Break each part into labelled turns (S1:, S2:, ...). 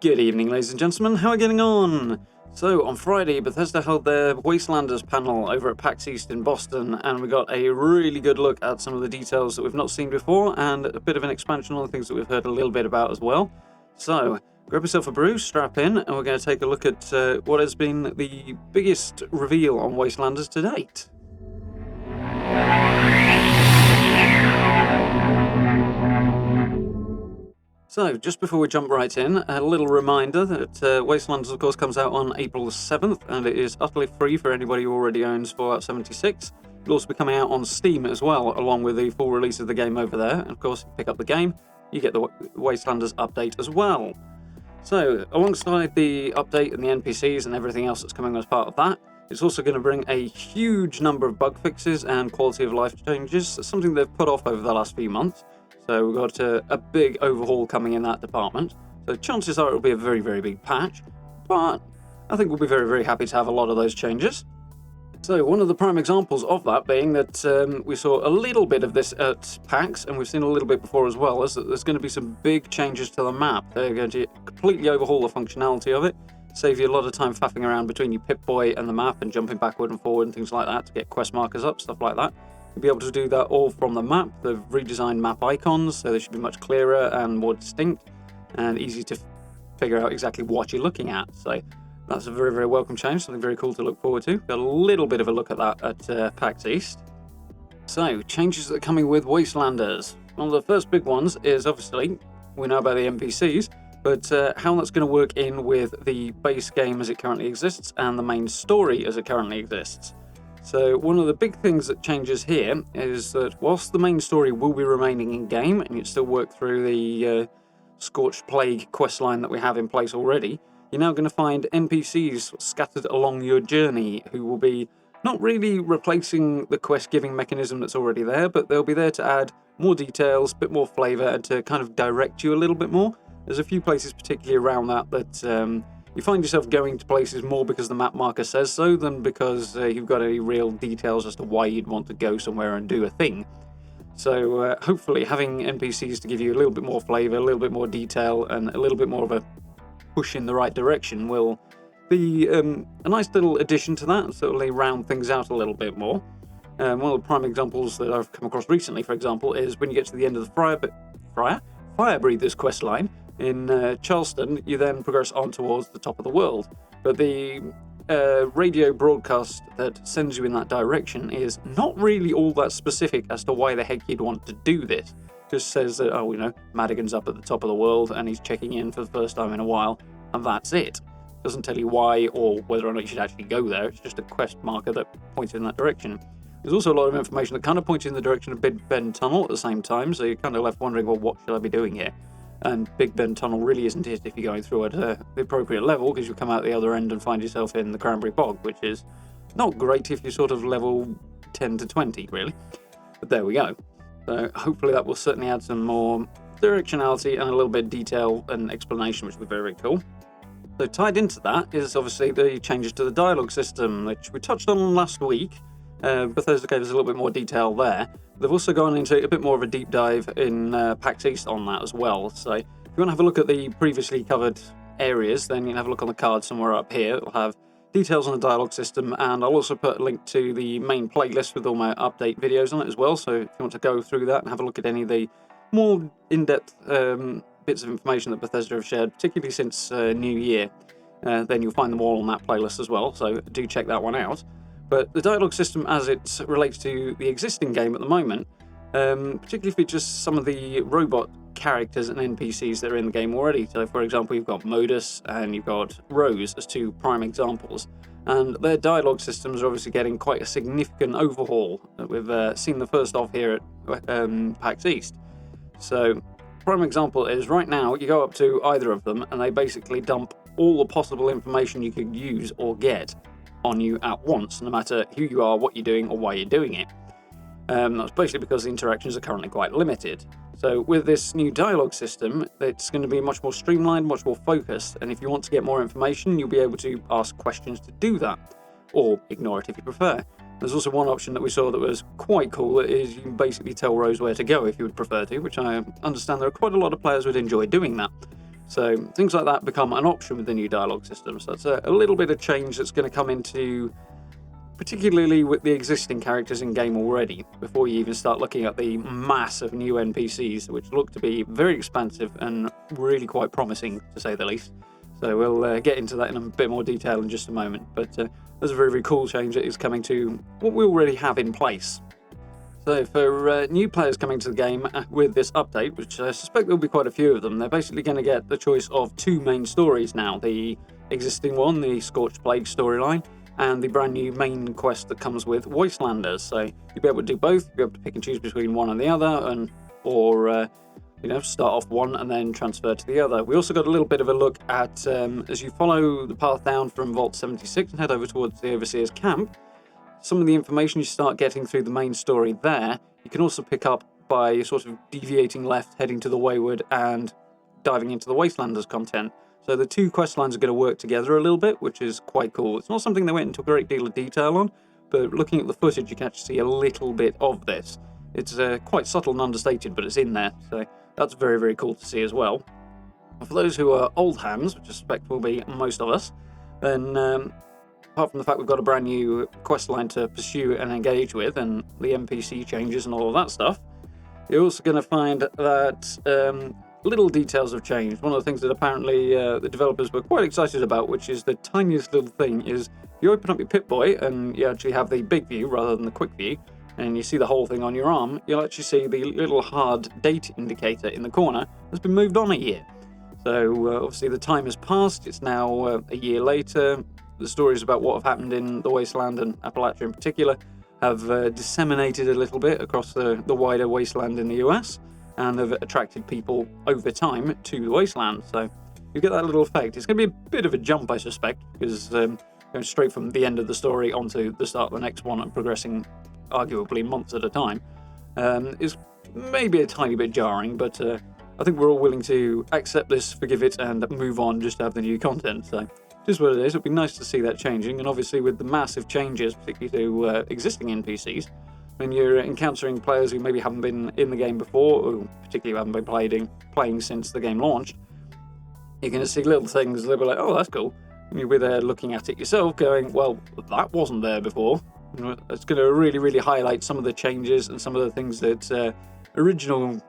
S1: Good evening, ladies and gentlemen. How are we getting on? So, on Friday, Bethesda held their Wastelanders panel over at Pax East in Boston, and we got a really good look at some of the details that we've not seen before, and a bit of an expansion on things that we've heard a little bit about as well. So, grab yourself a brew, strap in, and we're going to take a look at what has been the biggest reveal on Wastelanders to date. So, just before we jump right in, a little reminder that Wastelanders, of course, comes out on April the 7th, and it is utterly free for anybody who already owns Fallout 76. It'll also be coming out on Steam as well, along with the full release of the game over there. And, of course, if you pick up the game, you get the Wastelanders update as well. So, alongside the update and the NPCs and everything else that's coming as part of that, it's also going to bring a huge number of bug fixes and quality of life changes, something they've put off over the last few months. So we've got a big overhaul coming in that department. So chances are it'll be a very, very big patch, but I think we'll be very, very happy to have a lot of those changes. So one of the prime examples of that being that we saw a little bit of this at PAX, and we've seen a little bit before as well, is that there's going to be some big changes to the map. They're going to completely overhaul the functionality of it, save you a lot of time faffing around between your Pip-Boy and the map and jumping backward and forward and things like that to get quest markers up, stuff like that. You'll be able to do that all from the map. They've redesigned map icons, so they should be much clearer and more distinct and easy to figure out exactly what you're looking at. So that's a very, very welcome change, something very cool to look forward to. Got a little bit of a look at that at PAX East. So, changes that are coming with Wastelanders. One of the first big ones is, obviously, we know about the NPCs, but how that's going to work in with the base game as it currently exists and the main story as it currently exists. So one of the big things that changes here is that whilst the main story will be remaining in-game and you still work through the Scorched Plague questline that we have in place already, you're now going to find NPCs scattered along your journey who will be not really replacing the quest-giving mechanism that's already there, but they'll be there to add more details, a bit more flavour, and to kind of direct you a little bit more. There's a few places particularly around that you find yourself going to places more because the map marker says so than because you've got any real details as to why you'd want to go somewhere and do a thing. So hopefully having NPCs to give you a little bit more flavour, a little bit more detail, and a little bit more of a push in the right direction will be a nice little addition to that, and certainly round things out a little bit more. One of the prime examples that I've come across recently, for example, is when you get to the end of the Fire Breathers questline, in Charleston, you then progress on towards the top of the world. But the radio broadcast that sends you in that direction is not really all that specific as to why the heck you'd want to do this. Just says that, Madigan's up at the top of the world and he's checking in for the first time in a while, and that's it. Doesn't tell you why or whether or not you should actually go there. It's just a quest marker that points in that direction. There's also a lot of information that kind of points in the direction of Big Ben Tunnel at the same time, so you're kind of left wondering, well, what should I be doing here? And Big Ben Tunnel really isn't it if you're going through at the appropriate level, because you'll come out the other end and find yourself in the Cranberry Bog, which is not great if you're sort of level 10 to 20, really. But there we go. So hopefully that will certainly add some more directionality and a little bit of detail and explanation, which will be very, very cool. So tied into that is obviously the changes to the dialogue system, which we touched on last week. Bethesda gave us a little bit more detail there. They've also gone into a bit more of a deep dive in PAX East on that as well. So if you want to have a look at the previously covered areas, then you can have a look on the card somewhere up here. It'll have details on the dialogue system, and I'll also put a link to the main playlist with all my update videos on it as well. So if you want to go through that and have a look at any of the more in-depth bits of information that Bethesda have shared, particularly since New Year, then you'll find them all on that playlist as well. So do check that one out. But the dialogue system as it relates to the existing game at the moment, particularly features some of the robot characters and NPCs that are in the game already. So, for example, you've got Modus and you've got Rose as two prime examples. And their dialogue systems are obviously getting quite a significant overhaul that we've seen the first of here at PAX East. So, prime example is right now you go up to either of them and they basically dump all the possible information you could use or get on you at once, no matter who you are, what you're doing, or why you're doing it. That's basically because the interactions are currently quite limited. So with this new dialogue system, it's going to be much more streamlined, much more focused, and if you want to get more information, you'll be able to ask questions to do that, or ignore it if you prefer. There's also one option that we saw that was quite cool, is you can basically tell Rose where to go if you would prefer to, which I understand there are quite a lot of players who would enjoy doing that. So things like that become an option with the new dialogue system. So that's a little bit of change that's going to come into, particularly with the existing characters in game already, before you even start looking at the mass of new NPCs, which look to be very expansive and really quite promising, to say the least. So we'll get into that in a bit more detail in just a moment. But there's a very, very cool change that is coming to what we already have in place. So for new players coming to the game with this update, which I suspect there'll be quite a few of them, they're basically going to get the choice of 2 main stories now. The existing one, the Scorched Plague storyline, and the brand new main quest that comes with Wastelanders. So you'll be able to do both. You'll be able to pick and choose between one and the other, or start off one and then transfer to the other. We also got a little bit of a look at, as you follow the path down from Vault 76 and head over towards the Overseer's camp, some of the information you start getting through the main story there, you can also pick up by sort of deviating left, heading to the Wayward, and diving into the Wastelanders content. So the 2 quest lines are going to work together a little bit, which is quite cool. It's not something they went into a great deal of detail on, but looking at the footage, you can actually see a little bit of this. It's quite subtle and understated, but it's in there, so that's very, very cool to see as well. And for those who are old hands, which I suspect will be most of us, then apart from the fact we've got a brand new quest line to pursue and engage with, and the NPC changes and all of that stuff, you're also going to find that little details have changed. One of the things that apparently the developers were quite excited about, which is the tiniest little thing, is if you open up your Pip-Boy and you actually have the big view rather than the quick view, and you see the whole thing on your arm, you'll actually see the little hard date indicator in the corner has been moved on a year. So obviously the time has passed, it's now a year later. The stories about what have happened in the Wasteland and Appalachia in particular have disseminated a little bit across the wider wasteland in the US, and have attracted people over time to the Wasteland. So you get that little effect. It's going to be a bit of a jump, I suspect, because going straight from the end of the story onto the start of the next one and progressing arguably months at a time is maybe a tiny bit jarring, but I think we're all willing to accept this, forgive it, and move on just to have the new content. So just what it is. It'd be nice to see that changing, and obviously with the massive changes, particularly to existing NPCs, when you're encountering players who maybe haven't been in the game before, or particularly haven't been playing since the game launched, you're going to see little things, they'll be like, oh, that's cool. And you'll be there looking at it yourself, going, well, that wasn't there before. It's going to really, really highlight some of the changes and some of the things that original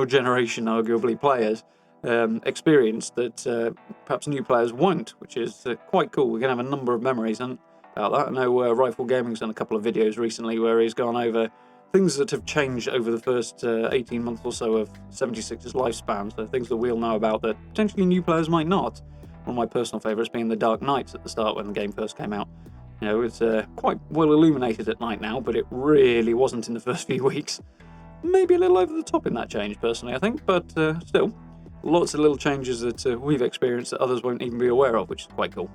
S1: generation, arguably, players experienced that perhaps new players won't, which is quite cool. We're going to have a number of memories about that. I know Rifle Gaming's done a couple of videos recently where he's gone over things that have changed over the first 18 months or so of 76's lifespan, so things that we'll know about that potentially new players might not. One of my personal favourites being the Dark Knights at the start when the game first came out. It's quite well illuminated at night now, but it really wasn't in the first few weeks. Maybe a little over the top in that change, personally, I think, but still, lots of little changes that we've experienced that others won't even be aware of, which is quite cool.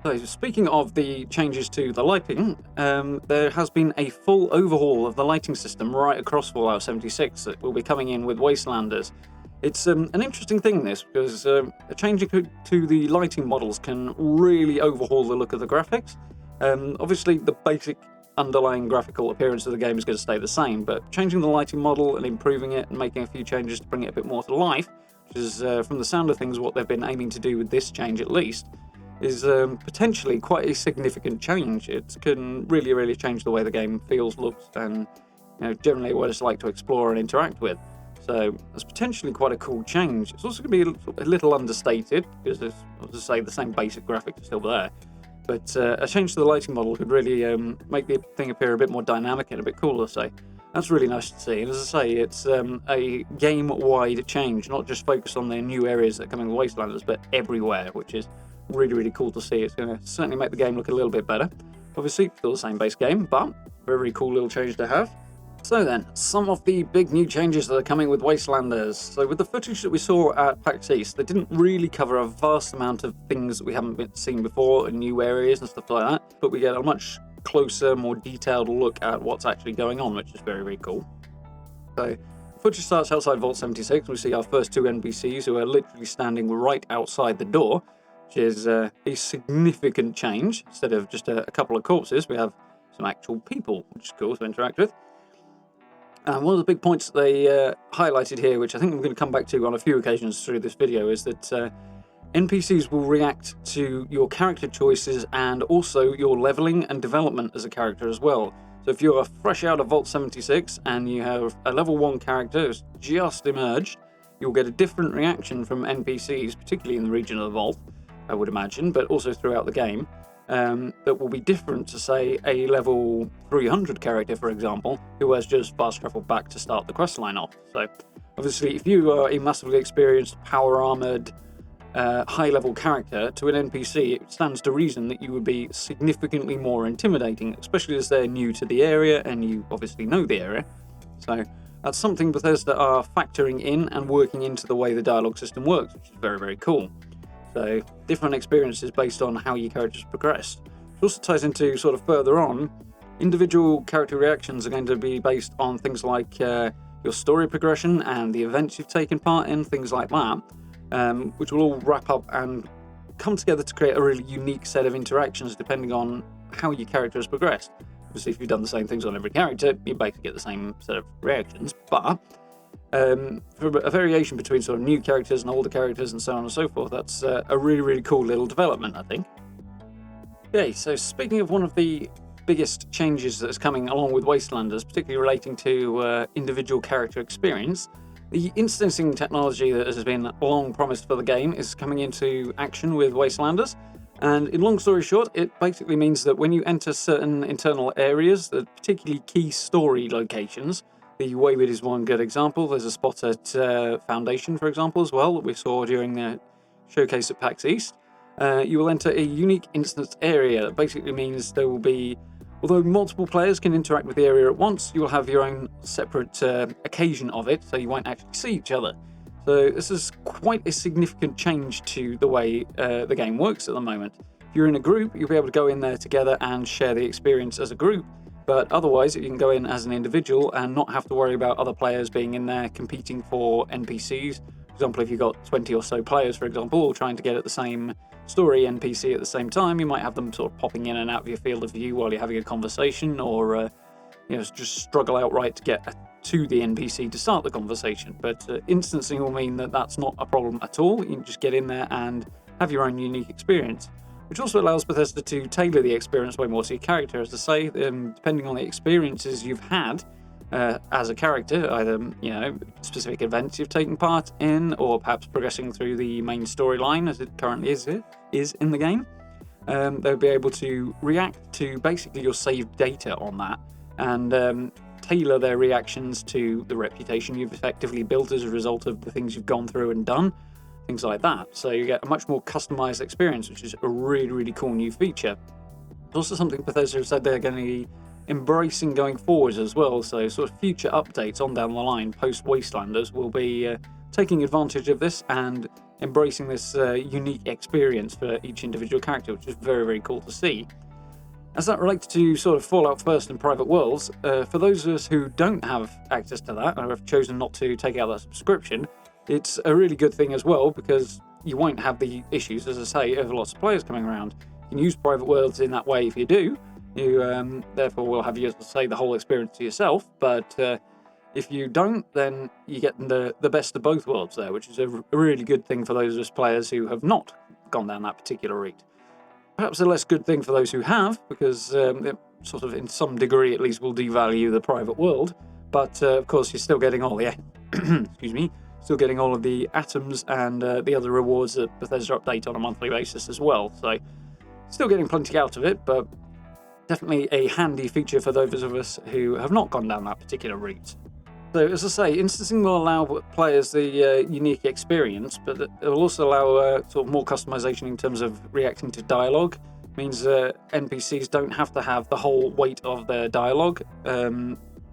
S1: So, speaking of the changes to the lighting, there has been a full overhaul of the lighting system right across Fallout 76 that will be coming in with Wastelanders. It's an interesting thing, this, because changing to the lighting models can really overhaul the look of the graphics. Obviously, the basic underlying graphical appearance of the game is going to stay the same, but changing the lighting model and improving it and making a few changes to bring it a bit more to life, which is, from the sound of things, what they've been aiming to do with this change at least, is potentially quite a significant change. It can really, really change the way the game feels, looks, and generally what it's like to explore and interact with. So it's potentially quite a cool change. It's also going to be a little understated, because as I say, the same basic graphics are still there. But a change to the lighting model could really make the thing appear a bit more dynamic and a bit cooler, so that's really nice to see. And as I say, it's a game-wide change, not just focused on the new areas that are coming with Wastelanders, but everywhere, which is really, really cool to see. It's going to certainly make the game look a little bit better. Obviously, still the same base game, but very cool little change to have. So then, some of the big new changes that are coming with Wastelanders. So with the footage that we saw at Pax East, they didn't really cover a vast amount of things that we haven't seen before in new areas and stuff like that, but we get a much closer, more detailed look at what's actually going on, which is very, very cool. So footage starts outside Vault 76. We see our first 2 NPCs who are literally standing right outside the door, which is a significant change. Instead of just a couple of corpses, we have some actual people, which is cool to interact with. And one of the big points that they highlighted here, which I think I'm going to come back to on a few occasions through this video, is that NPCs will react to your character choices and also your leveling and development as a character as well. So if you're fresh out of Vault 76 and you have a level 1 character who's just emerged, you'll get a different reaction from NPCs, particularly in the region of the Vault, I would imagine, but also throughout the game, that will be different to, say, a level 300 character, for example, who has just fast traveled back to start the questline off. So obviously, if you are a massively experienced, power-armored, high-level character to an NPC, it stands to reason that you would be significantly more intimidating, especially as they're new to the area and you obviously know the area. So that's something Bethesda are factoring in and working into the way the dialogue system works, which is very, very cool. So different experiences based on how your characters progressed. It also ties into sort of further on, individual character reactions are going to be based on things like your story progression and the events you've taken part in, things like that. Which will all wrap up and come together to create a really unique set of interactions depending on how your character has progressed. Obviously, if you've done the same things on every character, you basically get the same set of reactions, but for a variation between sort of new characters and older characters and so on and so forth, that's a really, really cool little development, I think. Okay, so speaking of one of the biggest changes that is coming along with Wastelanders, particularly relating to individual character experience, the instancing technology that has been long promised for the game is coming into action with Wastelanders. And in long story short, it basically means that when you enter certain internal areas, the particularly key story locations, the Wayward is one good example. There's a spot at Foundation, for example, as well, that we saw during the showcase at Pax East. You will enter a unique instance area. That basically means there will be, although multiple players can interact with the area at once, you will have your own separate occasion of it, so you won't actually see each other. So this is quite a significant change to the way the game works at the moment. If you're in a group, you'll be able to go in there together and share the experience as a group, but otherwise you can go in as an individual and not have to worry about other players being in there competing for NPCs. For example, if you've got 20 or so players, for example, all trying to get at the same story NPC at the same time, you might have them sort of popping in and out of your field of view while you're having a conversation, or just struggle outright to get to the NPC to start the conversation. But instancing will mean that that's not a problem at all. You can just get in there and have your own unique experience, which also allows Bethesda to tailor the experience way more to your character. As I say, depending on the experiences you've had as a character, either specific events you've taken part in, or perhaps progressing through the main storyline as it currently is in the game, they'll be able to react to basically your saved data on that and tailor their reactions to the reputation you've effectively built as a result of the things you've gone through and done, things like that. So you get a much more customized experience, which is a really, really cool new feature. It's also something Bethesda have said they're going to be embracing going forwards as well. So sort of future updates on down the line post Wastelanders will be taking advantage of this and embracing this unique experience for each individual character, which is very, very cool to see. As that relates to sort of Fallout First and Private Worlds, for those of us who don't have access to that or have chosen not to take out that subscription, it's a really good thing as well, because you won't have the issues, as I say, of lots of players coming around. You can use Private Worlds in that way if you do. You therefore will have, as I say, the whole experience to yourself, but if you don't, then you get the best of both worlds there, which is a really good thing for those of us players who have not gone down that particular route. Perhaps a less good thing for those who have, because it sort of, in some degree at least, will devalue the private world. But of course, you're still getting all the still getting all of the atoms and the other rewards that Bethesda update on a monthly basis as well. So, still getting plenty out of it, but definitely a handy feature for those of us who have not gone down that particular route. So, as I say, instancing will allow players the unique experience, but it will also allow sort of more customization in terms of reacting to dialogue. It means NPCs don't have to have the whole weight of their dialogue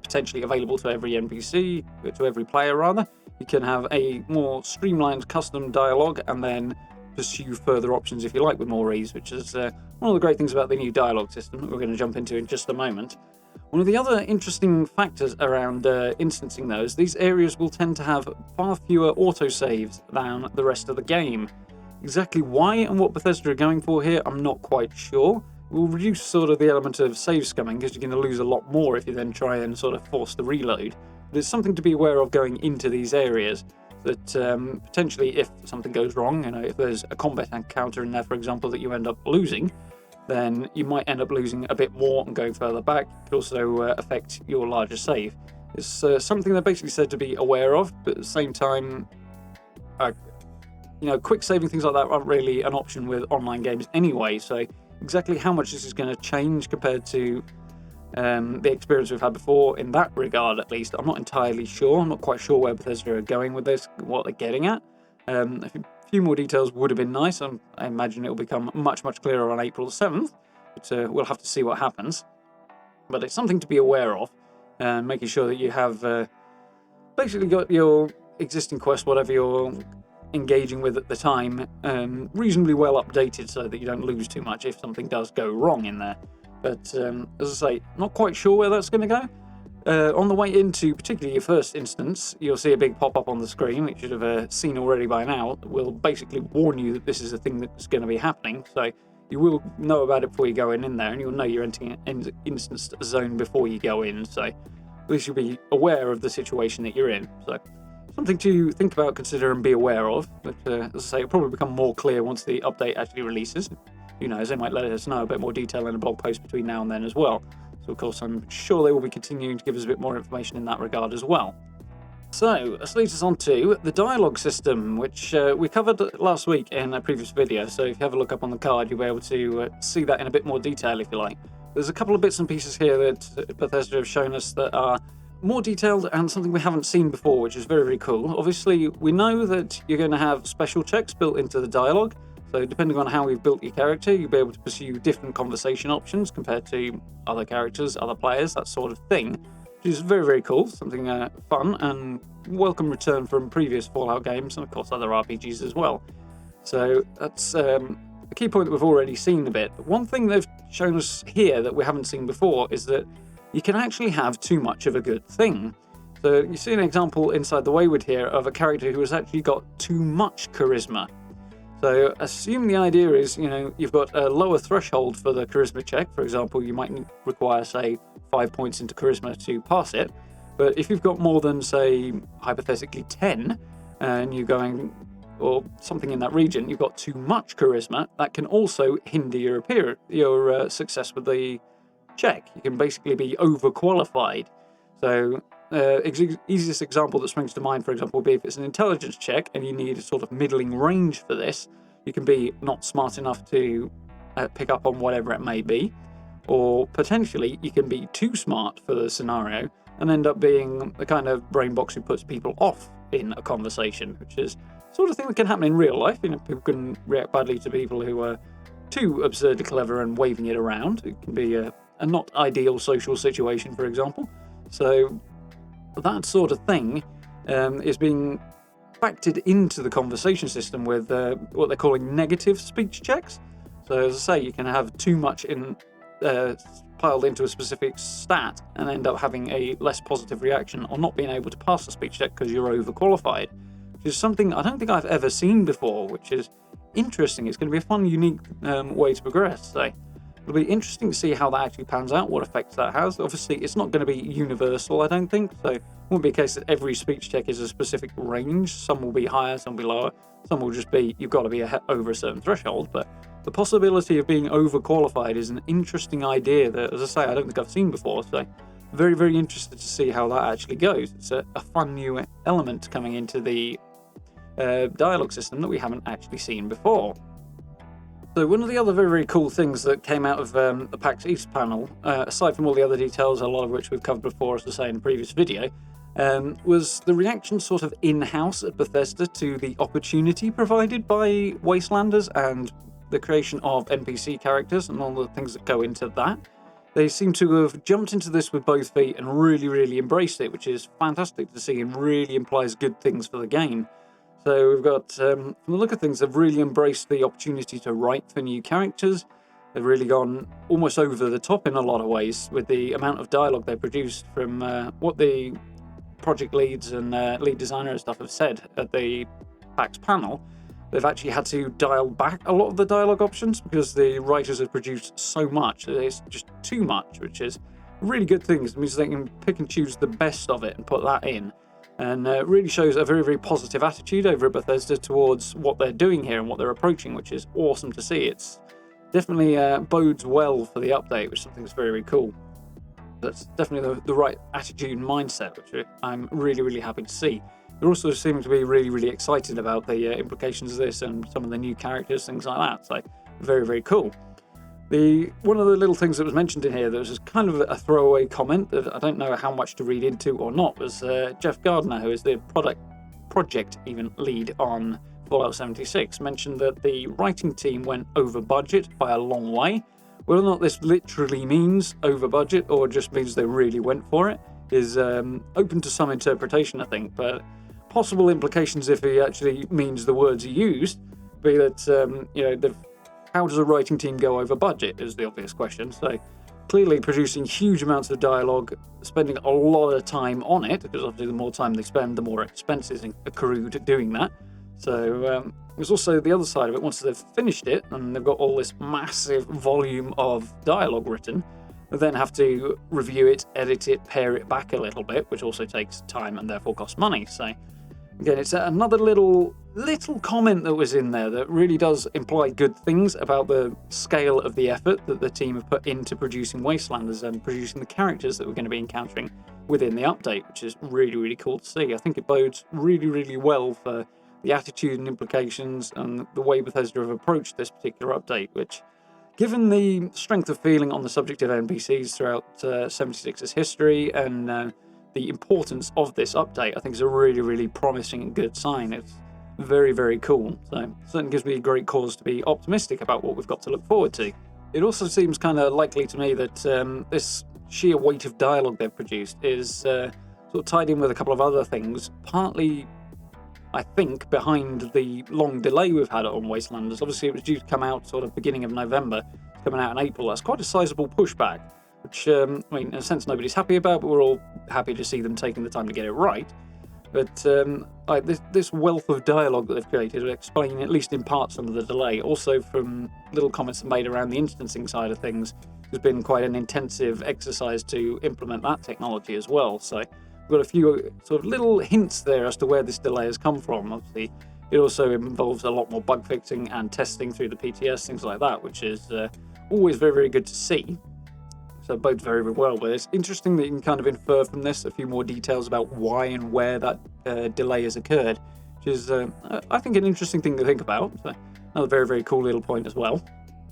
S1: potentially available to every NPC, to every player rather. You can have a more streamlined custom dialogue and then pursue further options if you like with more ease, which is one of the great things about the new dialogue system that we're going to jump into in just a moment. One of the other interesting factors around instancing though is these areas will tend to have far fewer autosaves than the rest of the game. Exactly why and what Bethesda are going for here, I'm not quite sure. It will reduce sort of the element of save scumming, because you're going to lose a lot more if you then try and sort of force the reload. But it's something to be aware of going into these areas, that potentially if something goes wrong, if there's a combat encounter in there, for example, that you end up losing, then you might end up losing a bit more and going further back. It could also affect your larger save. It's something they're basically said to be aware of, but at the same time, quick saving, things like that aren't really an option with online games anyway, so exactly how much this is going to change compared to the experience we've had before in that regard, at least, I'm not entirely sure. I'm not quite sure where Bethesda are going with this, what they're getting at. A few more details would have been nice. I imagine it will become much, much clearer on April 7th, but we'll have to see what happens. But it's something to be aware of, making sure that you have basically got your existing quest, whatever you're engaging with at the time, reasonably well updated so that you don't lose too much if something does go wrong in there. But as I say, not quite sure where that's going to go. On the way into particularly your first instance, you'll see a big pop-up on the screen, which you should have seen already by now, that will basically warn you that this is a thing that's going to be happening. So you will know about it before you go in there, and you'll know you're entering an instance zone before you go in. So at least you'll be aware of the situation that you're in. So something to think about, consider, and be aware of. But as I say, it'll probably become more clear once the update actually releases. Who knows, they might let us know a bit more detail in a blog post between now and then as well. So, of course, I'm sure they will be continuing to give us a bit more information in that regard as well. So, this leads us on to the dialogue system, which we covered last week in a previous video. So, if you have a look up on the card, you'll be able to see that in a bit more detail if you like. There's a couple of bits and pieces here that Bethesda have shown us that are more detailed and something we haven't seen before, which is very, very cool. Obviously, we know that you're going to have special checks built into the dialogue. So depending on how we've built your character, you'll be able to pursue different conversation options compared to other characters, other players, that sort of thing, which is very, very cool. Something fun and welcome return from previous Fallout games and, of course, other RPGs as well. So that's a key point that we've already seen a bit. One thing they've shown us here that we haven't seen before is that you can actually have too much of a good thing. So you see an example inside the Wayward here of a character who has actually got too much charisma. So assume the idea is, you've got a lower threshold for the charisma check. For example, you might require, say, 5 points into charisma to pass it. But if you've got more than, say, hypothetically 10, and you're going, or something in that region, you've got too much charisma, that can also hinder your success with the check. You can basically be overqualified. So easiest example that springs to mind, for example, would be if it's an intelligence check and you need a sort of middling range for this. You can be not smart enough to pick up on whatever it may be, or potentially you can be too smart for the scenario and end up being the kind of brain box who puts people off in a conversation, which is the sort of thing that can happen in real life. People can react badly to people who are too absurdly clever and waving it around. It can be a not ideal social situation, for example. So that sort of thing is being factored into the conversation system with what they're calling negative speech checks. So as I say, you can have too much piled into a specific stat and end up having a less positive reaction or not being able to pass the speech check because you're overqualified, which is something I don't think I've ever seen before, which is interesting. It's going to be a fun, unique way to progress. So it'll be interesting to see how that actually pans out, what effects that has. Obviously, it's not going to be universal, I don't think, so it won't be a case that every speech check is a specific range. Some will be higher, some will be lower, some will just be, you've got to be over a certain threshold, but the possibility of being overqualified is an interesting idea that, as I say, I don't think I've seen before, so very, very interested to see how that actually goes. It's a fun new element coming into the dialogue system that we haven't actually seen before. So one of the other very, very cool things that came out of the Pax East panel, aside from all the other details, a lot of which we've covered before, as I say in the previous video, was the reaction sort of in-house at Bethesda to the opportunity provided by Wastelanders and the creation of NPC characters and all the things that go into that. They seem to have jumped into this with both feet and really, really embraced it, which is fantastic to see and really implies good things for the game. So we've got, from the look of things, they've really embraced the opportunity to write for new characters. They've really gone almost over the top in a lot of ways with the amount of dialogue they produced from what the project leads and lead designer and stuff have said at the PAX panel. They've actually had to dial back a lot of the dialogue options because the writers have produced so much that it's just too much, which is really good thing. It means they can pick and choose the best of it and put that in. And really shows a very, very positive attitude over at Bethesda towards what they're doing here and what they're approaching, which is awesome to see. It's definitely bodes well for the update, which is something that's very, very cool. That's definitely the right attitude and mindset, which I'm really, really happy to see. They're also seeming to be really, really excited about the implications of this and some of the new characters, things like that. So very, very cool. One of the little things that was mentioned in here that was kind of a throwaway comment that I don't know how much to read into or not was Jeff Gardner, who is the project lead on Fallout 76, mentioned that the writing team went over budget by a long way. Whether or not this literally means over budget or just means they really went for it is open to some interpretation, I think, but possible implications if he actually means the words he used be that how does a writing team go over budget is the obvious question. So clearly producing huge amounts of dialogue, spending a lot of time on it, because obviously the more time they spend, the more expenses accrued doing that. So there's also the other side of it. Once they've finished it and they've got all this massive volume of dialogue written, they then have to review it, edit it, pare it back a little bit, which also takes time and therefore costs money. So again, it's another little comment that was in there that really does imply good things about the scale of the effort that the team have put into producing Wastelanders and producing the characters that we're going to be encountering within the update, which is really, really cool to see. I think it bodes really, really well for the attitude and implications and the way Bethesda have approached this particular update, which, given the strength of feeling on the subject of NPCs throughout 76's history and the importance of this update, I think is a really, really promising and good sign. It's very, very cool. So it certainly gives me a great cause to be optimistic about what we've got to look forward to. It also seems kind of likely to me that this sheer weight of dialogue they've produced is sort of tied in with a couple of other things, partly, I think, behind the long delay we've had on Wastelanders. Obviously, it was due to come out sort of beginning of November, coming out in April. That's quite a sizable pushback, which, in a sense, nobody's happy about, but we're all happy to see them taking the time to get it right. But this wealth of dialogue that they've created will explain, at least in part, some of the delay. Also, from little comments made around the instancing side of things, there's been quite an intensive exercise to implement that technology as well. So we've got a few sort of little hints there as to where this delay has come from. Obviously, it also involves a lot more bug fixing and testing through the PTS, things like that, which is always very, very good to see. So it bodes very, very well. But it's interesting that you can kind of infer from this a few more details about why and where that delay has occurred, which is, I think, an interesting thing to think about. So another very, very cool little point as well.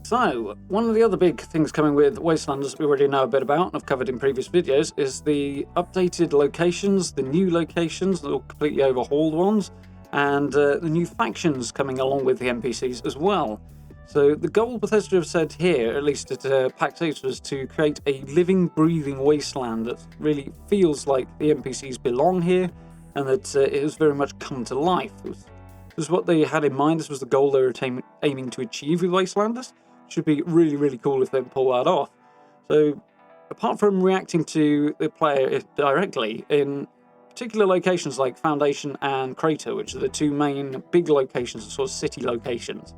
S1: So, one of the other big things coming with Wastelanders that we already know a bit about and I've covered in previous videos is the updated locations, the new locations, the completely overhauled ones, and the new factions coming along with the NPCs as well. So the goal Bethesda have said here, at least at Pax East, was to create a living, breathing wasteland that really feels like the NPCs belong here and that it has very much come to life. This was what they had in mind. This was the goal they were aiming to achieve with Wastelanders. It should be really, really cool if they pull that off. So apart from reacting to the player directly in particular locations like Foundation and Crater, which are the two main big locations, sort of city locations,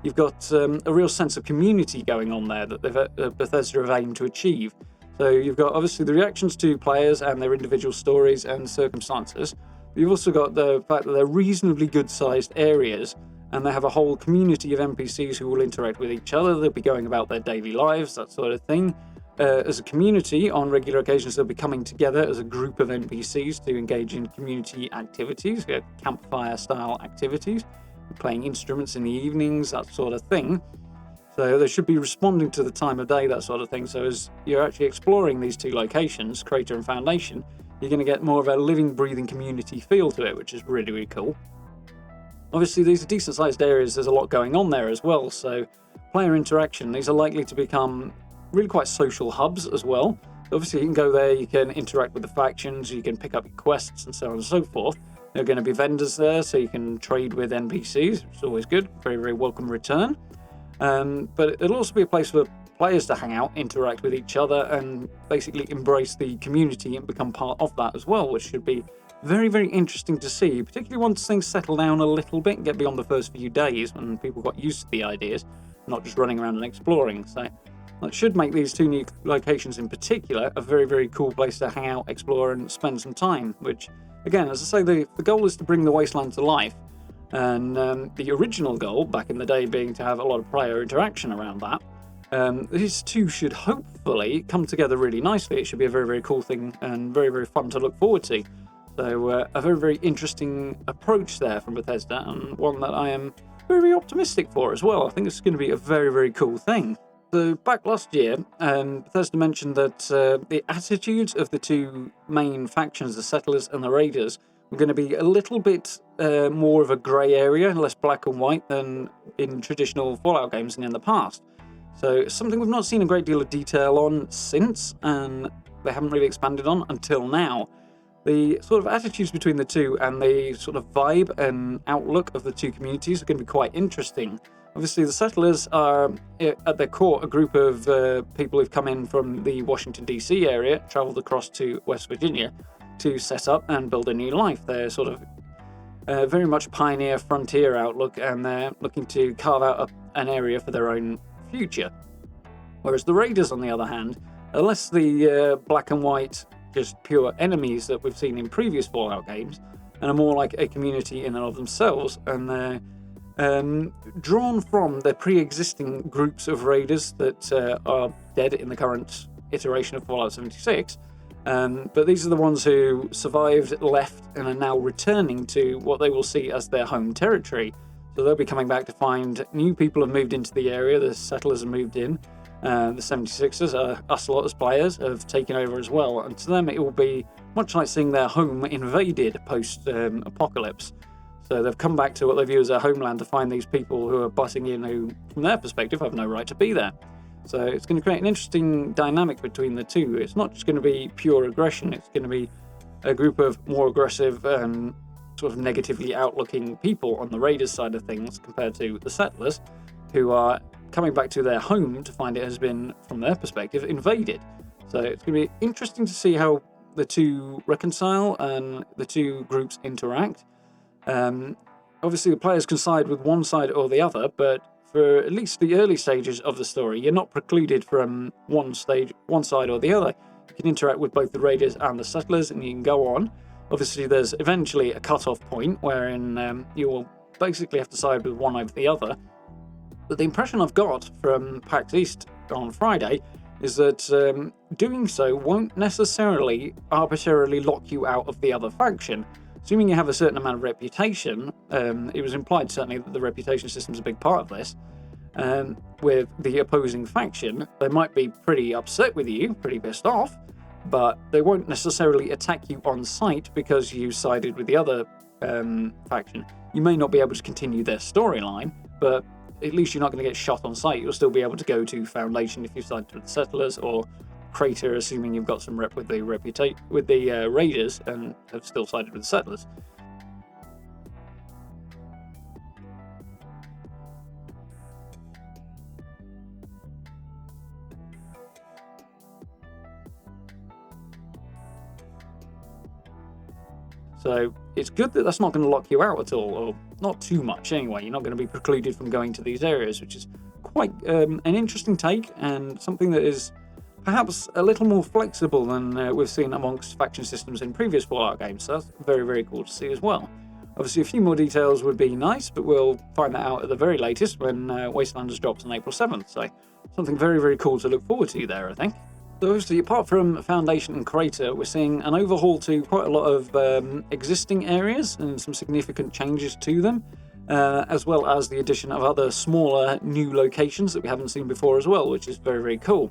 S1: you've got a real sense of community going on there that Bethesda have aimed to achieve. So you've got obviously the reactions to players and their individual stories and circumstances. But you've also got the fact that they're reasonably good-sized areas and they have a whole community of NPCs who will interact with each other. They'll be going about their daily lives, that sort of thing. As a community, on regular occasions, they'll be coming together as a group of NPCs to engage in community activities, campfire-style activities, playing instruments in the evenings, that sort of thing. So they should be responding to the time of day, that sort of thing. So as you're actually exploring these two locations, Crater and Foundation, you're going to get more of a living, breathing community feel to it, which is really, really cool. Obviously, these are decent-sized areas. There's a lot going on there as well. So player interaction, these are likely to become really quite social hubs as well. Obviously, you can go there, you can interact with the factions, you can pick up quests and so on and so forth. There are going to be vendors there, so you can trade with NPCs, which is always good. Very, very welcome return. But it'll also be a place for players to hang out, interact with each other, and basically embrace the community and become part of that as well, which should be very, very interesting to see, particularly once things settle down a little bit and get beyond the first few days when people got used to the ideas, not just running around and exploring. So That should make these two new locations in particular a very, very cool place to hang out, explore, and spend some time, which, again, as I say, the goal is to bring the Wasteland to life. And the original goal, back in the day, being to have a lot of player interaction around that. These two should hopefully come together really nicely. It should be a very, very cool thing and very, very fun to look forward to. So a very, very interesting approach there from Bethesda, and one that I am very, very optimistic for as well. I think it's going to be a very, very cool thing. So back last year, Bethesda mentioned that the attitudes of the two main factions, the Settlers and the Raiders, were going to be a little bit more of a grey area, less black and white than in traditional Fallout games and in the past. So it's something we've not seen a great deal of detail on since, and they haven't really expanded on until now. The sort of attitudes between the two and the sort of vibe and outlook of the two communities are going to be quite interesting. Obviously, the Settlers are, at their core, a group of people who've come in from the Washington, D.C. area, travelled across to West Virginia to set up and build a new life. They're sort of very much pioneer, frontier outlook, and they're looking to carve out an area for their own future. Whereas the Raiders, on the other hand, are less the black and white, just pure enemies that we've seen in previous Fallout games, and are more like a community in and of themselves, and they're drawn from the pre-existing groups of raiders that are dead in the current iteration of Fallout 76. But these are the ones who survived, left, and are now returning to what they will see as their home territory. So they'll be coming back to find new people have moved into the area, the Settlers have moved in, the 76ers, us lot as players, have taken over as well. And to them it will be much like seeing their home invaded post-apocalypse. So they've come back to what they view as their homeland to find these people who are butting in who, from their perspective, have no right to be there. So it's going to create an interesting dynamic between the two. It's not just going to be pure aggression, it's going to be a group of more aggressive and sort of negatively outlooking people on the Raiders side of things compared to the Settlers, who are coming back to their home to find it has been, from their perspective, invaded. So it's going to be interesting to see how the two reconcile and the two groups interact. Obviously, the players can side with one side or the other, but for at least the early stages of the story, you're not precluded from one side or the other. You can interact with both the Raiders and the Settlers, and you can go on. Obviously, there's eventually a cut-off point wherein you will basically have to side with one over the other. But the impression I've got from Pax East on Friday is that doing so won't necessarily arbitrarily lock you out of the other faction. Assuming you have a certain amount of reputation, it was implied certainly that the reputation system is a big part of this, with the opposing faction, they might be pretty upset with you, pretty pissed off, but they won't necessarily attack you on sight because you sided with the other faction. You may not be able to continue their storyline, but at least you're not going to get shot on sight. You'll still be able to go to Foundation if you sided with the Settlers, or Crater, assuming you've got some rep with the Raiders and have still sided with the Settlers. So it's good that that's not going to lock you out at all, or not too much anyway. You're not going to be precluded from going to these areas, which is quite an interesting take and something that is perhaps a little more flexible than we've seen amongst faction systems in previous Fallout games. So that's very, very cool to see as well. Obviously, a few more details would be nice, but we'll find that out at the very latest when Wastelanders drops on April 7th. So something very, very cool to look forward to there, I think. So obviously, apart from Foundation and Crater, we're seeing an overhaul to quite a lot of existing areas and some significant changes to them, as well as the addition of other smaller new locations that we haven't seen before as well, which is very, very cool.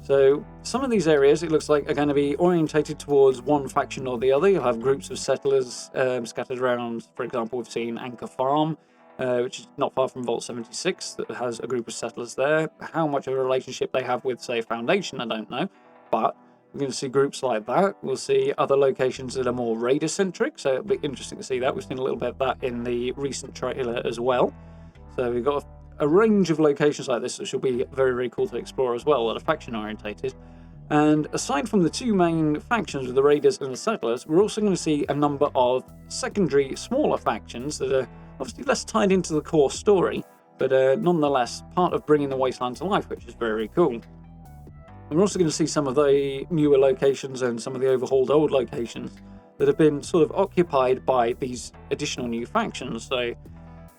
S1: So some of these areas, it looks like, are going to be orientated towards one faction or the other. You'll have groups of settlers scattered around. For example, we've seen Anchor Farm, which is not far from Vault 76, that has a group of settlers there. How much of a relationship they have with, say, Foundation, I don't know. But we're going to see groups like that. We'll see other locations that are more Raider-centric, so it'll be interesting to see that. We've seen a little bit of that in the recent trailer as well. So we've got a range of locations like this that should be very, very cool to explore as well, that are faction-orientated. And aside from the two main factions, with the Raiders and the Settlers, we're also going to see a number of secondary, smaller factions that are obviously less tied into the core story, but nonetheless part of bringing the Wasteland to life, which is very, very cool. And we're also going to see some of the newer locations and some of the overhauled old locations that have been sort of occupied by these additional new factions. So,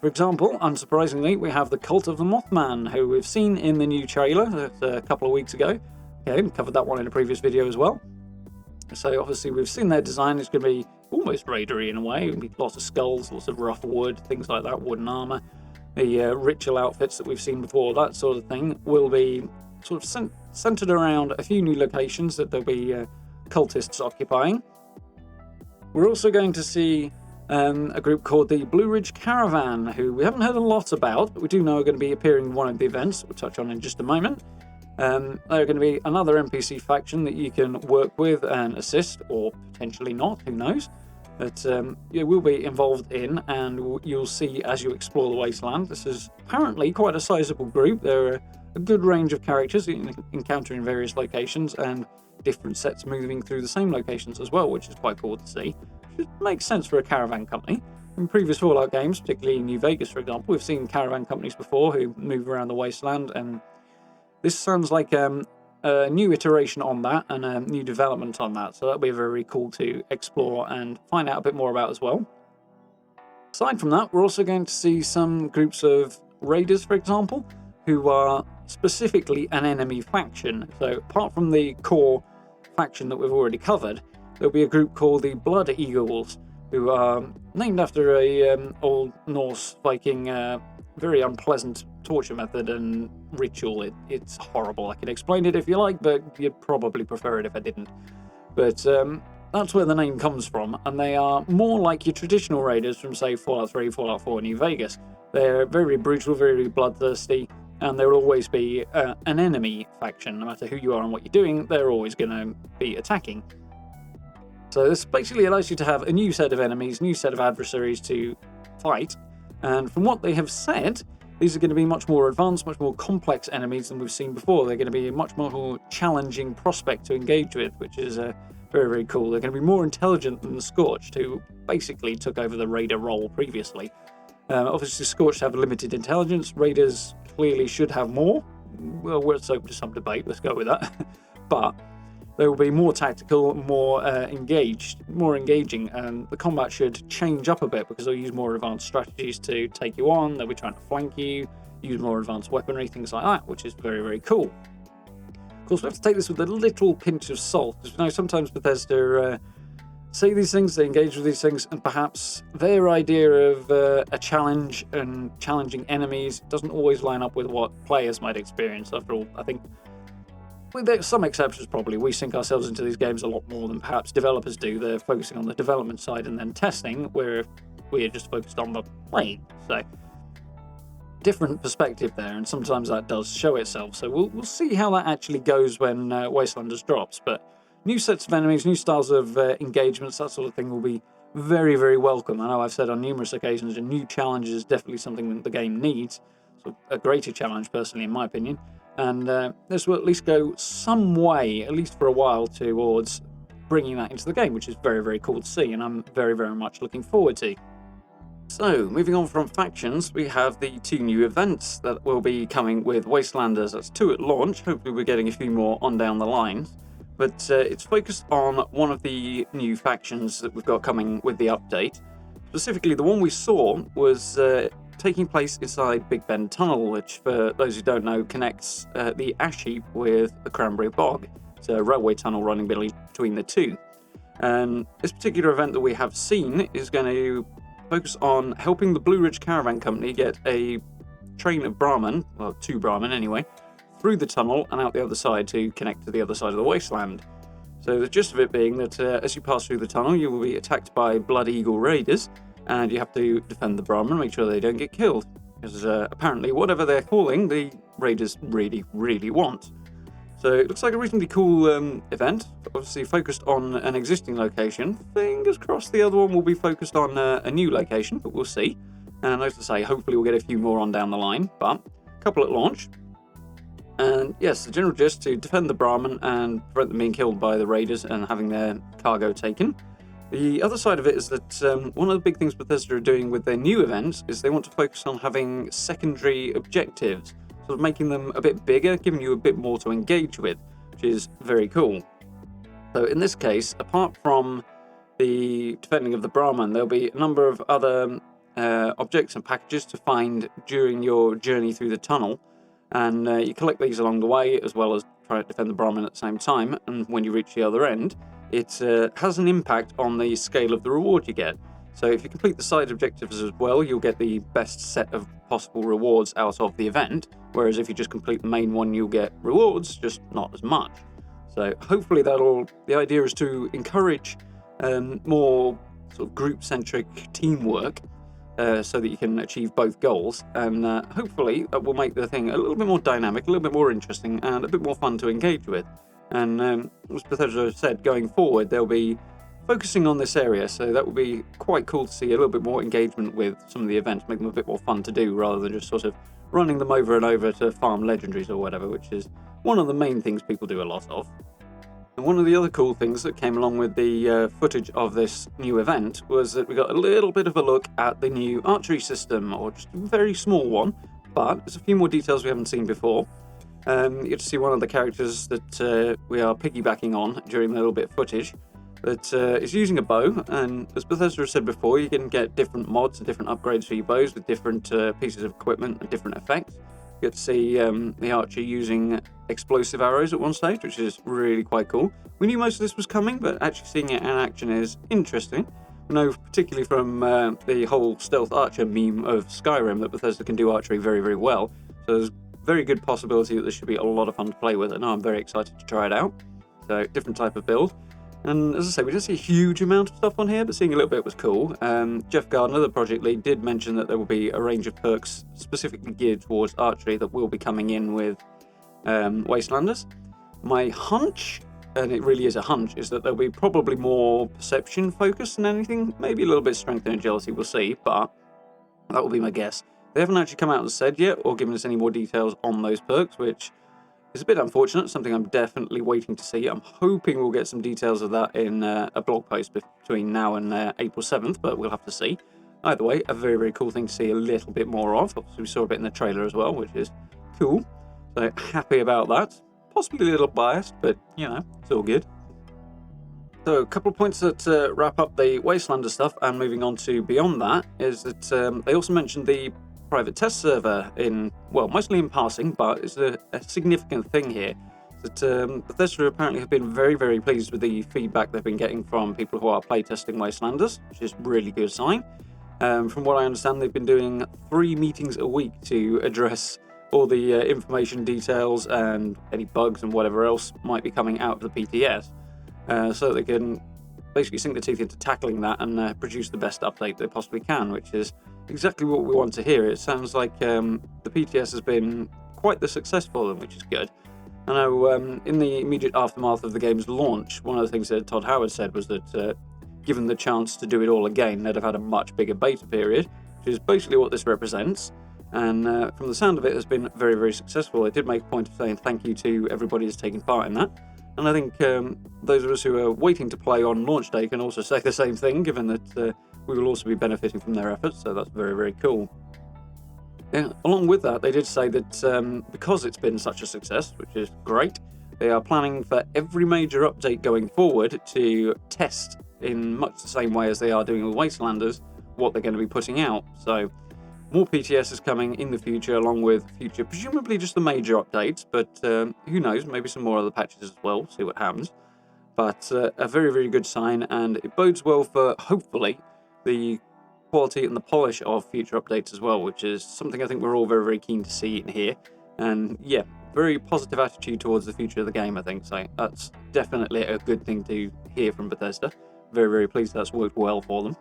S1: for example, unsurprisingly, we have the Cult of the Mothman, who we've seen in the new trailer a couple of weeks ago. Okay, we covered that one in a previous video as well. So obviously we've seen their design. It's going to be almost raidery in a way. It'll be lots of skulls, lots of rough wood, things like that, wooden armor. The ritual outfits that we've seen before, that sort of thing, will be sort of centered around a few new locations that there'll be cultists occupying. We're also going to see a group called the Blue Ridge Caravan, who we haven't heard a lot about, but we do know are going to be appearing in one of the events we'll touch on in just a moment. They're going to be another NPC faction that you can work with and assist, or potentially not, who knows. But you will be involved in, and you'll see as you explore the Wasteland. This is apparently quite a sizable group. There are a good range of characters that you can encounter in various locations, and different sets moving through the same locations as well, which is quite cool to see. It makes sense for a caravan company. In previous Fallout games, particularly in New Vegas, for example, we've seen caravan companies before who move around the Wasteland, and this sounds like a new iteration on that and a new development on that, so that'll be very cool to explore and find out a bit more about as well. Aside from that, we're also going to see some groups of raiders, for example, who are specifically an enemy faction. So apart from the core faction that we've already covered, there'll be a group called the Blood Eagles, who are named after a old Norse Viking very unpleasant torture method and ritual. It's horrible. I can explain it if you like, but you'd probably prefer it if I didn't. But that's where the name comes from, and they are more like your traditional raiders from, say, Fallout 3, Fallout 4, New Vegas. They're very brutal, very bloodthirsty, and there will always be an enemy faction. No matter who you are and what you're doing, they're always going to be attacking. So this basically allows you to have a new set of enemies, new set of adversaries to fight. And from what they have said, these are going to be much more advanced, much more complex enemies than we've seen before. They're going to be a much more challenging prospect to engage with, which is very, very cool. They're going to be more intelligent than the Scorched, who basically took over the Raider role previously. Obviously, Scorched have limited intelligence. Raiders clearly should have more. Well, it's open to some debate. Let's go with that. But they will be more tactical, more engaging, and the combat should change up a bit because they'll use more advanced strategies to take you on. They'll be trying to flank you, use more advanced weaponry, things like that, which is very, very cool. Of course, we have to take this with a little pinch of salt, because we know sometimes Bethesda say these things, they engage with these things, and perhaps their idea of a challenge and challenging enemies doesn't always line up with what players might experience. After all, I think with some exceptions, probably, we sink ourselves into these games a lot more than perhaps developers do. They're focusing on the development side and then testing, where we're just focused on the playing. So, different perspective there, and sometimes that does show itself. So we'll see how that actually goes when Wastelanders drops. But new sets of enemies, new styles of engagements, that sort of thing will be very, very welcome. I know I've said on numerous occasions, a new challenge is definitely something that the game needs. So a greater challenge, personally, in my opinion. And this will at least go some way, at least for a while, towards bringing that into the game, which is very, very cool to see, and I'm very, very much looking forward to. So, moving on from factions, we have the 2 new events that will be coming with Wastelanders. That's 2 at launch. Hopefully we're getting a few more on down the line. But it's focused on one of the new factions that we've got coming with the update. Specifically, the one we saw was taking place inside Big Bend Tunnel, which, for those who don't know, connects the Ash Heap with the Cranberry Bog. It's a railway tunnel running between the two. And this particular event that we have seen is going to focus on helping the Blue Ridge Caravan Company get a train of Brahmin, well, 2 Brahmin anyway, through the tunnel and out the other side to connect to the other side of the Wasteland. So the gist of it being that as you pass through the tunnel, you will be attacked by Blood Eagle raiders, and you have to defend the Brahmin, make sure they don't get killed. Because apparently, whatever they're calling, the raiders really, really want. So it looks like a reasonably cool event, obviously focused on an existing location. Fingers crossed the other one will be focused on a new location, but we'll see. And as I say, hopefully we'll get a few more on down the line, but a couple at launch. And yes, the general gist to defend the Brahmin and prevent them being killed by the raiders and having their cargo taken. The other side of it is that one of the big things Bethesda are doing with their new events is they want to focus on having secondary objectives, sort of making them a bit bigger, giving you a bit more to engage with, which is very cool. So in this case, apart from the defending of the Brahman, there'll be a number of other objects and packages to find during your journey through the tunnel, and you collect these along the way, as well as try to defend the Brahmin at the same time, and when you reach the other end, it has an impact on the scale of the reward you get. So if you complete the side objectives as well, you'll get the best set of possible rewards out of the event, whereas if you just complete the main one, you'll get rewards, just not as much. So hopefully the idea is to encourage more sort of group-centric teamwork, so that you can achieve both goals, and hopefully that will make the thing a little bit more dynamic, a little bit more interesting, and a bit more fun to engage with. And as Bethesda said, going forward, they'll be focusing on this area, so that will be quite cool to see a little bit more engagement with some of the events, make them a bit more fun to do, rather than just sort of running them over and over to farm legendaries or whatever, which is one of the main things people do a lot of. And one of the other cool things that came along with the footage of this new event was that we got a little bit of a look at the new archery system, or just a very small one, but there's a few more details we haven't seen before. You get to see one of the characters that we are piggybacking on during the little bit of footage that is using a bow, and as Bethesda has said before, you can get different mods and different upgrades for your bows with different pieces of equipment and different effects. You get to see the archer using explosive arrows at one stage, which is really quite cool. We knew most of this was coming, but actually seeing it in action is interesting. I know particularly from the whole stealth archer meme of Skyrim that Bethesda can do archery very, very well. So there's very good possibility that this should be a lot of fun to play with, and I'm very excited to try it out. So different type of build. And as I say, we didn't see a huge amount of stuff on here, but seeing a little bit was cool. Jeff Gardner, the project lead, did mention that there will be a range of perks specifically geared towards archery that will be coming in with Wastelanders. My hunch, and it really is a hunch, is that there'll be probably more perception focused than anything, maybe a little bit strength and agility, we'll see, but that will be my guess. They haven't actually come out and said yet, or given us any more details on those perks, which is a bit unfortunate, something I'm definitely waiting to see. I'm hoping we'll get some details of that in a blog post between now and April 7th, but we'll have to see. Either way, a very, very cool thing to see a little bit more of. Obviously, we saw a bit in the trailer as well, which is cool. So, happy about that. Possibly a little biased, but, you know, it's all good. So, a couple of points that wrap up the Wastelander stuff, and moving on to beyond that, is that they also mentioned the private test server mostly in passing, but it's a significant thing here. That Bethesda apparently have been very, very pleased with the feedback they've been getting from people who are playtesting Wastelanders, which is a really good sign. From what I understand, they've been doing 3 meetings a week to address all the information details and any bugs and whatever else might be coming out of the PTS, so they can basically sink their teeth into tackling that and produce the best update they possibly can, which is exactly what we want to hear. It sounds like the PTS has been quite the success for them, which is good. I know in the immediate aftermath of the game's launch, one of the things that Todd Howard said was that given the chance to do it all again, they'd have had a much bigger beta period, which is basically what this represents. And from the sound of it, has been very, very successful. I did make a point of saying thank you to everybody who's taken part in that. And I think those of us who are waiting to play on launch day can also say the same thing, given that we will also be benefiting from their efforts, so that's very, very cool. Yeah, along with that, they did say that because it's been such a success, which is great, they are planning for every major update going forward to test in much the same way as they are doing with Wastelanders what they're going to be putting out. So more PTS is coming in the future, along with future, presumably just the major updates, but who knows, maybe some more other patches as well, see what happens. But a very, very good sign, and it bodes well for, hopefully, the quality and the polish of future updates as well, which is something I think we're all very, very keen to see and hear. And yeah, very positive attitude towards the future of the game, I think. So that's definitely a good thing to hear from Bethesda. Very, very pleased that's worked well for them.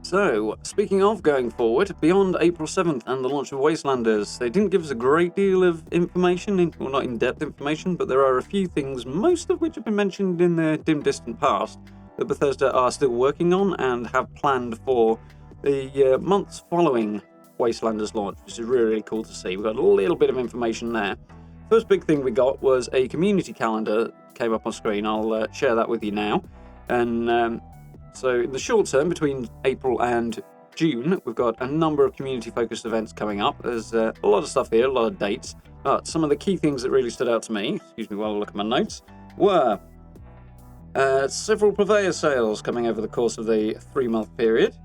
S1: So, speaking of going forward, beyond April 7th and the launch of Wastelanders, they didn't give us a great deal of information, well, not in-depth information, but there are a few things, most of which have been mentioned in the dim distant past, that Bethesda are still working on and have planned for the months following Wastelanders launch, which is really, really cool to see. We've got a little bit of information there. First big thing we got was a community calendar that came up on screen. I'll share that with you now. And so in the short term, between April and June, we've got a number of community-focused events coming up. There's a lot of stuff here, a lot of dates. But some of the key things that really stood out to me, excuse me while I look at my notes, were several purveyor sales coming over the course of the 3-month period,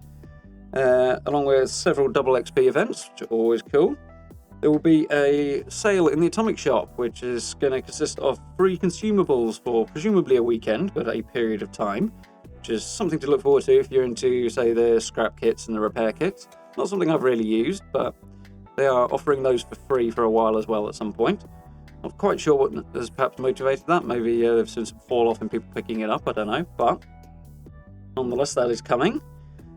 S1: along with several double XP events, which are always cool. There will be a sale in the Atomic Shop, which is going to consist of free consumables for presumably a weekend, but a period of time, which is something to look forward to if you're into, say, the scrap kits and the repair kits. Not something I've really used, but they are offering those for free for a while as well at some point. Not quite sure what has perhaps motivated that. Maybe they've seen some fall off in people picking it up, I don't know. But nonetheless, that is coming.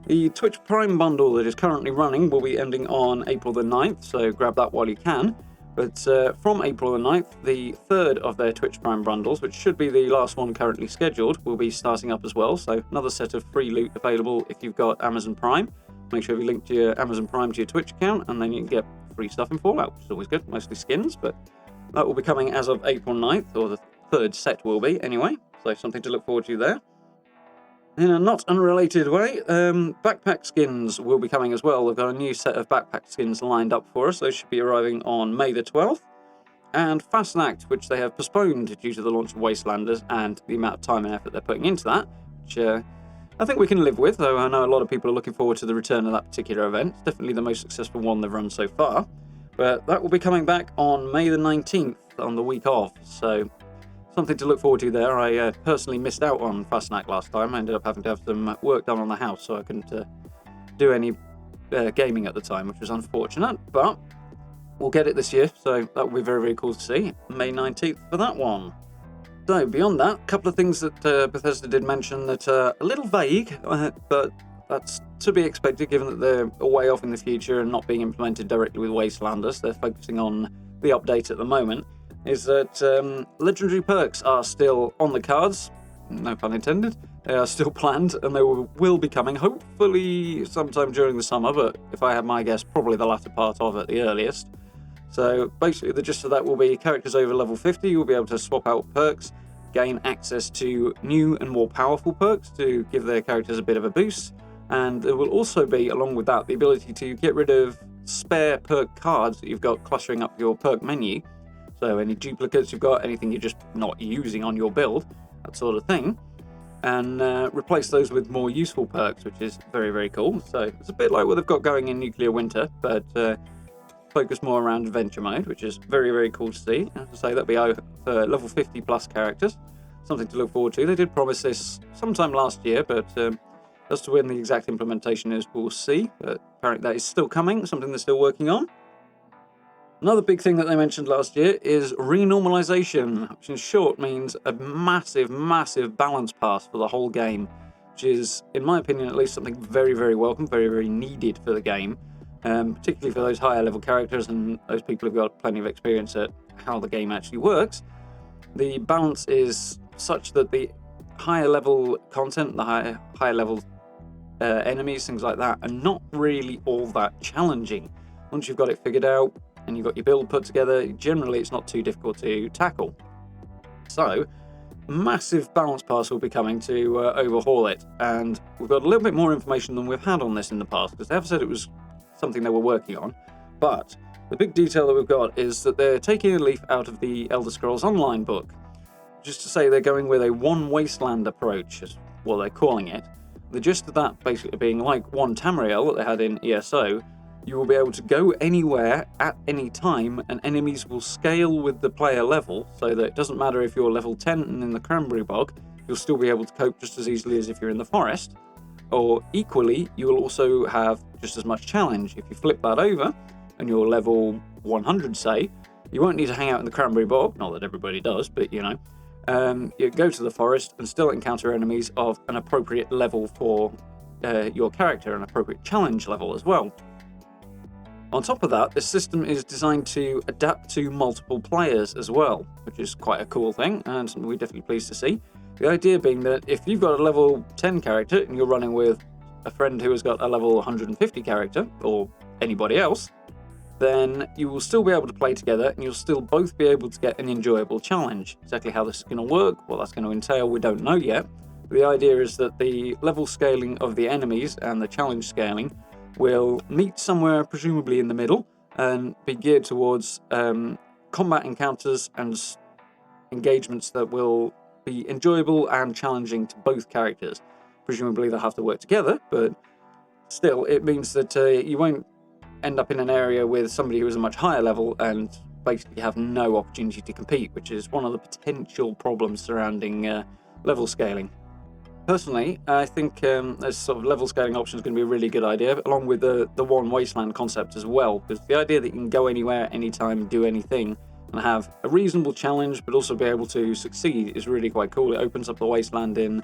S1: The Twitch Prime bundle that is currently running will be ending on April the 9th, so grab that while you can. But from April the 9th, the third of their Twitch Prime bundles, which should be the last one currently scheduled, will be starting up as well. So another set of free loot available if you've got Amazon Prime. Make sure you link to your Amazon Prime to your Twitch account, and then you can get free stuff in Fallout, which is always good, mostly skins. But that will be coming as of April 9th, or the third set will be anyway. So something to look forward to there. In a not unrelated way, backpack skins will be coming as well. They've got a new set of backpack skins lined up for us. Those should be arriving on May the 12th. And Fastnact, which they have postponed due to the launch of Wastelanders and the amount of time and effort they're putting into that, which I think we can live with, though I know a lot of people are looking forward to the return of that particular event. It's definitely the most successful one they've run so far. But that will be coming back on May the 19th, on the week of. So something to look forward to there. I personally missed out on Fastnac last time. I ended up having to have some work done on the house, so I couldn't do any gaming at the time, which was unfortunate. But we'll get it this year, so that will be very, very cool to see. May 19th for that one. So beyond that, a couple of things that Bethesda did mention that are a little vague, but that's to be expected given that they're a way off in the future and not being implemented directly with Wastelanders. They're focusing on the update at the moment. Is that legendary perks are still on the cards, no pun intended. They are still planned, and they will be coming hopefully sometime during the summer, but if I had my guess, probably the latter part of it, the earliest. So basically the gist of that will be characters over level 50 will be able to swap out perks, gain access to new and more powerful perks to give their characters a bit of a boost, and there will also be, along with that, the ability to get rid of spare perk cards that you've got clustering up your perk menu. So any duplicates you've got, anything you're just not using on your build, that sort of thing, and replace those with more useful perks, which is very, very cool. So it's a bit like what they've got going in Nuclear Winter, but focus more around adventure mode, which is very, very cool to see. As I say, that'll be for level 50 plus characters. Something to look forward to. They did promise this sometime last year, but as to when the exact implementation is, we'll see. But apparently that is still coming, something they're still working on. Another big thing that they mentioned last year is renormalization, which in short means a massive, massive balance pass for the whole game, which is, in my opinion at least, something very, very welcome, very, very needed for the game, particularly for those higher level characters and those people who've got plenty of experience at how the game actually works. The balance is such that the higher level content, the higher level enemies, things like that, are not really all that challenging. Once you've got it figured out, and you've got your build put together, generally it's not too difficult to tackle. So, massive balance pass will be coming to overhaul it, and we've got a little bit more information than we've had on this in the past, because they have said it was something they were working on, but the big detail that we've got is that they're taking a leaf out of the Elder Scrolls Online book, just to say they're going with a one wasteland approach, is what they're calling it. The gist of that basically being like one Tamriel that they had in ESO. You will be able to go anywhere at any time, and enemies will scale with the player level, so that it doesn't matter if you're level 10 and in the Cranberry Bog, you'll still be able to cope just as easily as if you're in the forest. Or equally, you will also have just as much challenge. If you flip that over, and you're level 100, say, you won't need to hang out in the Cranberry Bog, not that everybody does, but you know. You go to the forest and still encounter enemies of an appropriate level for your character, an appropriate challenge level as well. On top of that, this system is designed to adapt to multiple players as well, which is quite a cool thing, and something we're definitely pleased to see. The idea being that if you've got a level 10 character and you're running with a friend who has got a level 150 character, or anybody else, then you will still be able to play together and you'll still both be able to get an enjoyable challenge. Exactly how this is going to work, what that's going to entail, we don't know yet, The idea is that the level scaling of the enemies and the challenge scaling will meet somewhere presumably in the middle and be geared towards combat encounters and engagements that will be enjoyable and challenging to both characters. Presumably they'll have to work together, but still, it means that you won't end up in an area with somebody who is a much higher level and basically have no opportunity to compete, which is one of the potential problems surrounding level scaling. Personally, I think this sort of level scaling option is going to be a really good idea, along with the one wasteland concept as well, because the idea that you can go anywhere, anytime, do anything, and have a reasonable challenge, but also be able to succeed is really quite cool. It opens up the wasteland in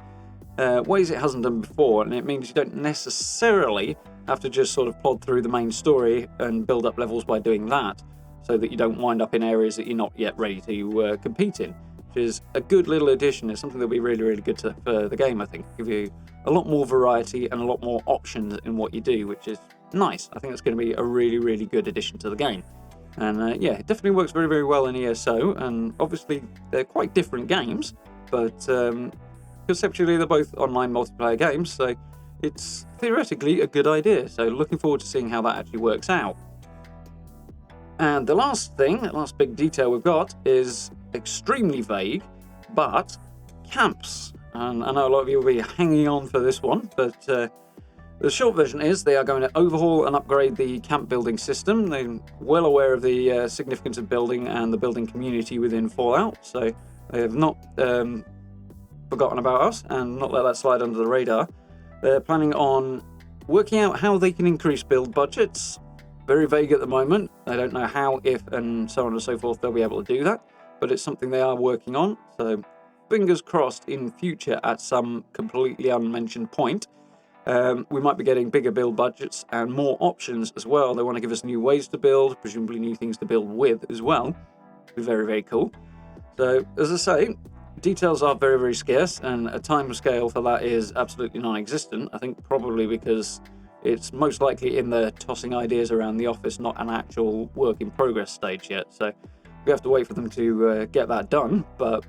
S1: ways it hasn't done before, and it means you don't necessarily have to just sort of plod through the main story and build up levels by doing that, so that you don't wind up in areas that you're not yet ready to compete in, which is a good little addition. It's something that'll be really, really good for the game, I think. Give you a lot more variety and a lot more options in what you do, which is nice. I think it's going to be a really, really good addition to the game. And yeah, it definitely works very, very well in ESO, and obviously they're quite different games, but conceptually they're both online multiplayer games, so it's theoretically a good idea. So looking forward to seeing how that actually works out. And the last big detail we've got is extremely vague, but camps. And I know a lot of you will be hanging on for this one, but the short version is they are going to overhaul and upgrade the camp building system. They're well aware of the significance of building and the building community within Fallout, so they have not forgotten about us and not let that slide under the radar. They're planning on working out how they can increase build budgets. Very vague at the moment. I don't know how, if, and so on and so forth they'll be able to do that, but it's something they are working on, so fingers crossed in future at some completely unmentioned point. We might be getting bigger build budgets and more options as well. They want to give us new ways to build, presumably new things to build with as well. It'll be very, very cool. So, as I say, details are very, very scarce, and a time scale for that is absolutely non-existent. I think probably because it's most likely in the tossing ideas around the office, not an actual work in progress stage yet. So we have to wait for them to get that done, but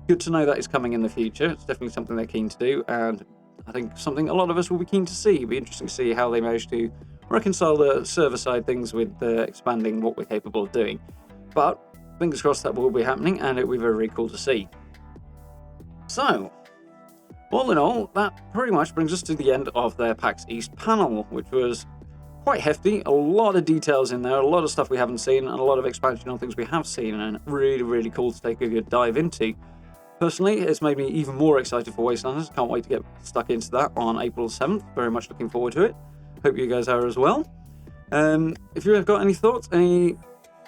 S1: good to know that is coming in the future. It's definitely something they're keen to do, and I think something a lot of us will be keen to see. It'll be interesting to see how they manage to reconcile the server side things with expanding what we're capable of doing. But fingers crossed that will be happening, and it'll be very, very cool to see. So, all in all, that pretty much brings us to the end of their PAX East panel, which was quite hefty. A lot of details in there, a lot of stuff we haven't seen, and a lot of expansion on things we have seen, and really, really cool to take a good dive into. Personally, it's made me even more excited for Wastelanders. Can't wait to get stuck into that on April 7th. Very much looking forward to it. Hope you guys are as well. If you've got any thoughts, any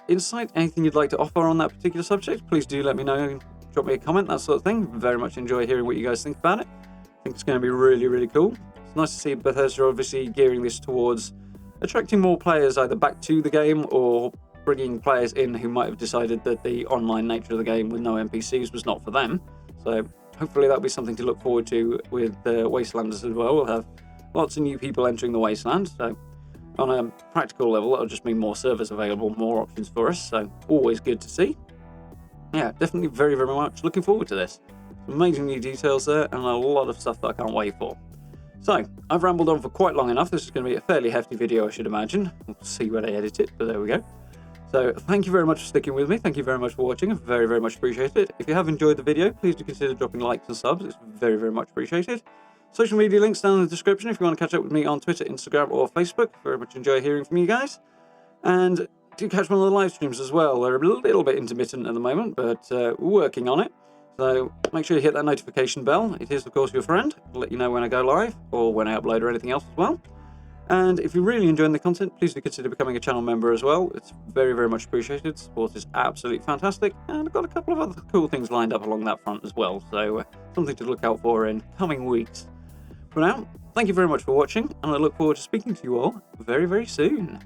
S1: insight, anything you'd like to offer on that particular subject, please do let me know. Drop me a comment, that sort of thing. Very much enjoy hearing what you guys think about it. I think it's going to be really, really cool. It's nice to see Bethesda obviously gearing this towards attracting more players either back to the game or bringing players in who might have decided that the online nature of the game with no NPCs was not for them. So hopefully that'll be something to look forward to with Wastelanders as well. We'll have lots of new people entering the Wasteland, so on a practical level that'll just mean more servers available, more options for us, so always good to see. Yeah, definitely very, very much looking forward to this. Amazing new details there, and a lot of stuff that I can't wait for. So, I've rambled on for quite long enough. This is going to be a fairly hefty video, I should imagine. We'll see when I edit it, but there we go. So, thank you very much for sticking with me. Thank you very much for watching. I very, very much appreciate it. If you have enjoyed the video, please do consider dropping likes and subs. It's very, very much appreciated. Social media links down in the description if you want to catch up with me on Twitter, Instagram, or Facebook. Very much enjoy hearing from you guys. And do catch one of the live streams as well. They're a little bit intermittent at the moment, but we're working on it. So make sure you hit that notification bell. It is, of course, your friend. It'll let you know when I go live or when I upload or anything else as well. And if you're really enjoying the content, please do consider becoming a channel member as well. It's very, very much appreciated. Support is absolutely fantastic. And I've got a couple of other cool things lined up along that front as well. So something to look out for in coming weeks. For now, thank you very much for watching, and I look forward to speaking to you all very, very soon.